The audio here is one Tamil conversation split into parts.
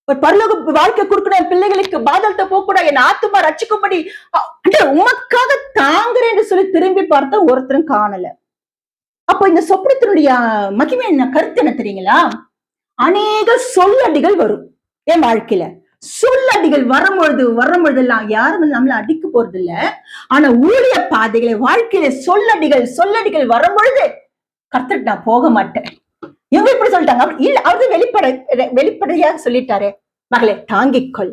ஒரு பரலோக வாழ்க்கை கொடுக்கணும் பிள்ளைகளுக்கு, பாதத்தை போக கூட என் ஆத்துமா ரட்சிக்கும்படி உமக்காக தாங்குறேன்னு சொல்லி திரும்பி பார்த்தா ஒருத்தரும் காணல. அப்போ இந்த சொப்பனத்தினுடைய மகிமை என்ன, கருத்து என்ன தெரியுங்களா? அநேக சொல்லடிகள் வரும் என் வாழ்க்கையில. சொல்லடிகள் வரும்பொழுதெல்லாம் யாரும் நம்மள அடிக்க போறது இல்ல. ஆனா ஊழிய பாதைகளை வாழ்க்கையில சொல்லடிகள் வரும்பொழுது கர்த்தருக்கு நான் போக மாட்டேன். இவங்க இப்படி சொல்லிட்டாங்க. இல்ல, அவரு வெளிப்படையாக சொல்லிட்டாரு, மகளே தாங்கிக்கொள்,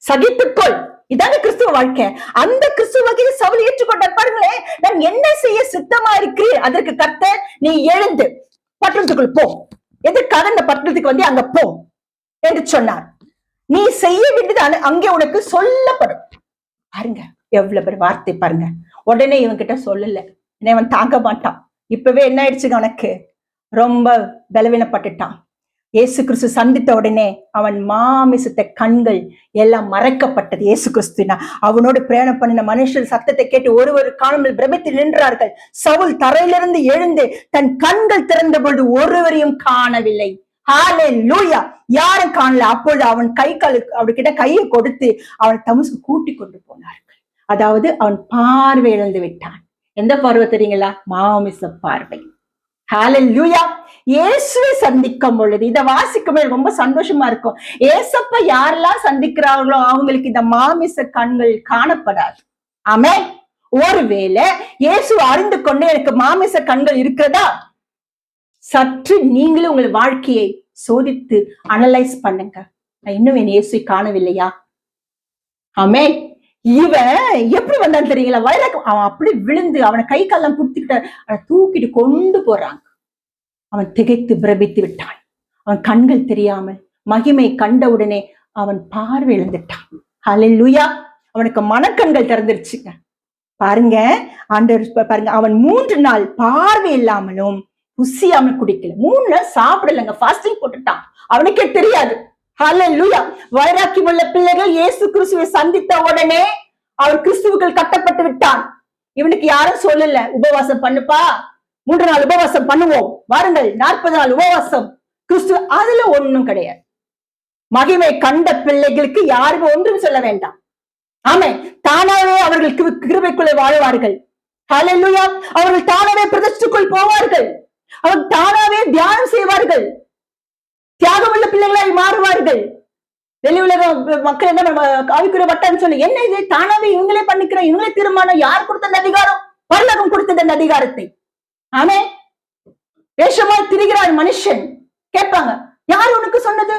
சகித்துக்கொள். இதாங்க கிறிஸ்துவ வாழ்க்கை. அந்த கிறிஸ்துவ வாழ்க்கையை சவுல் ஏற்றுக்கொண்டார். பாருங்களேன், நான் என்ன செய்ய சித்தமா இருக்கிறேன், அதற்கு கர்த்தர் நீ எழுந்து பட்டணத்துக்குள் போ, எதற்காக இந்த பட்டணத்துக்கு வந்து அங்க போ என்று சொன்னார். நீ செய்ய வேண்டியது அங்கே உனக்கு சொல்லப்படும். பாருங்க எவ்வளவு பேர் வார்த்தை பாருங்க. உடனே இவன் கிட்ட சொல்லல, இவன் தாங்க மாட்டான். இப்பவே என்ன ஆயிடுச்சுங்க, அவனுக்கு ரொம்ப பலவீனப்பட்டுட்டான். இயேசு கிறிஸ்து சந்தித்த உடனே அவன் மாமிசத்த கண்கள் எல்லாம் மறைக்கப்பட்டது. இயேசு கிறிஸ்துனா அவனோடு பிரயாணம் பண்ணின மனுஷர் சத்தத்தை கேட்டு ஒருவர் காணாமல் பிரமித்து நின்றார்கள். சவுல் தரையிலிருந்து எழுந்து தன் கண்கள் திறந்த பொழுது ஒருவரையும் காணவில்லை. ஹல்லேலூயா, யாரும் காணல. அப்பொழுது அவன் அவர்கிட்ட கையை கொடுத்து அவன் தமஸ்கு கூட்டி கொண்டு போனார்கள். அதாவது அவன் பார்வை இழந்து விட்டான். எந்த பார்வை தெரியுங்களா? மாமிச பார்வை. ஹல்லேலூயா. இயேசுவை சந்திக்கும் பொழுது இதை வாசிக்கும் போது ரொம்ப சந்தோஷமா இருக்கும். ஏசப்ப யாரெல்லாம் சந்திக்கிறார்களோ அவங்களுக்கு இந்த மாமிச கண்கள் காணப்படாது. ஆமென். ஒருவேளை இயேசு அறிந்து கொண்டு எனக்கு மாமிச கண்கள் இருக்கிறதா, சற்று நீங்களும் உங்கள் வாழ்க்கையை சோதித்து அனலைஸ் பண்ணுங்க. நான் இன்னும் என் இயேசுவை காணவில்லையா? ஆமென். இவன் எப்படி வந்தான் தெரியுங்களா? வைராக்கம். அவன் அப்படி விழுந்து அவனை கை காலம் புடிச்சுக்கிட்ட அவனை தூக்கிட்டு கொண்டு போறாங்க. அவன் திகைத்து பிரமித்து விட்டான். அவன் கண்கள் தெரியாமல் மகிமை கண்டவுடனே அவன் பார்வை இழந்துட்டான். ஹல்லேலூயா. அவனுக்கு மனக்கண்கள் திறந்துருச்சுங்க. பாருங்க ஆண்டவர் பாருங்க, அவன் 3 நாள் பார்வை இல்லாமலும் ருசியாமல் குடிக்கல. 3 நாள் சாப்பிடலங்க, ஃபாஸ்டிங் போட்டுட்டான். அவனுக்கே தெரியாது. ஹல்லேலூயா. வைராக்கியம் உள்ள பிள்ளைகள் இயேசு கிறிஸ்துவை சந்தித்த உடனே அவன் கிறிஸ்துவுக்குள் கட்டப்பட்டு விட்டான். இவனுக்கு யாரும் சொல்லல, உபவாசம் பண்ணுப்பா, 3 நாள் உபவாசம் பண்ணுவோம், வாருங்கள் 40 நாள் உபவாசம். கிறிஸ்து அதுல ஒண்ணும் கிடையாது. மகிமை கண்ட பிள்ளைகளுக்கு யாரும் ஒன்றும் சொல்ல வேண்டாம். ஆமே, தானாவே அவர்கள் கிருபைக்குள்ளே வாழ்வார்கள். ஹல்லேலூயா. அவர்கள் தானாவே பிரதிஷ்டைக்குள் போவார்கள். அவர்கள் தானாவே தியானம் செய்வார்கள். தியாகமுள்ள பிள்ளைகளாய் மாறுவார்கள். வெளி உலக மக்கள் என்ன ஆவிக்குரிய வட்டம் சொல்லி என்ன இது, தானாவே இவங்களே பண்ணிக்கிறோம், இவங்களே தீர்மானம். யார் கொடுத்த அந்த அதிகாரம்? பரலோகம் கொடுத்தது அந்த அதிகாரத்தை. ஆமே, வேஷமாய் திரிகிறார் மனுஷன். கேட்பாங்க, யார் உனக்கு சொன்னது?